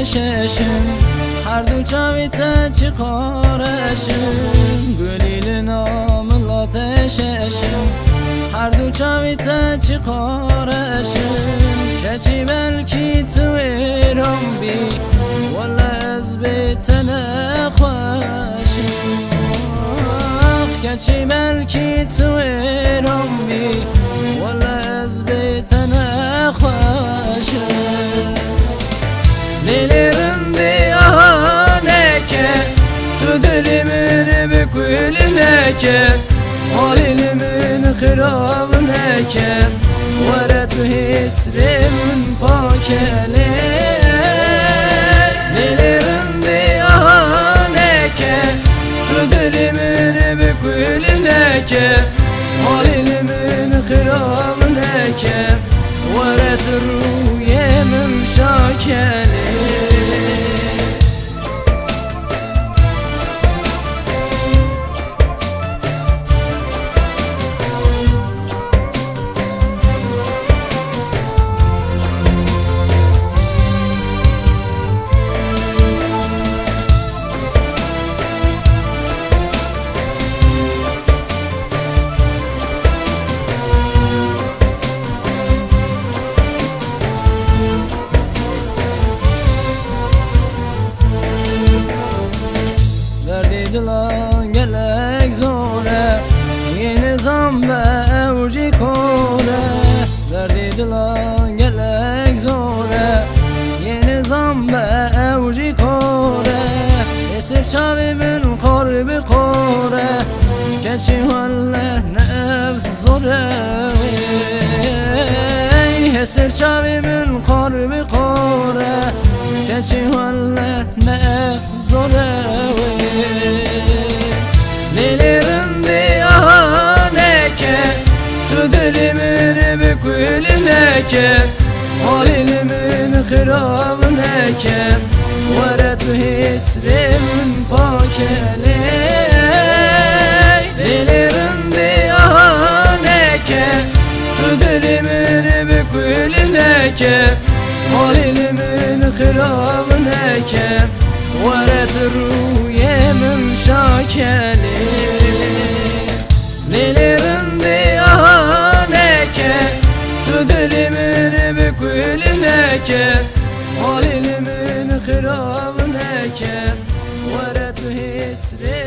ششم هر دو چاویت چی قارشم گلیل ناملات ششم هر دو چاویت چی قارشم کچی بلکی تو ایران بی ولا از بیت نخوشم کچی بلکی تو ایران بی ولا از بیت نخوشم Delirim bir ahaneke Tu dilimin bükülüneke Halilimin kırabıneke Varetu hisrimin pakele Delirim bir ahaneke Tu dilimin bükülüneke Halilimin kırabıneke Varetu ruyemin şakele Dilan gelek zore Yeni zambe evci kore Derdi dilan gelek zore Yeni zambe evci kore Esir çavimin korbi kore Keçi halle nefs zore Esir çavimin korbi kore Keçi halle nefs zore Delirim bir ahaneke Tu dilimin bükülüneke Halilimin kırabıneke Varetu hisrimin pakele Delirim bir ahaneke Tu dilimin bükülüneke Halilimin kırabıneke Varetu ruyemin şakeli Delirim bir ahaneke Tu dilimin bükülüneke Halilimin kırabıneke Varetu hisri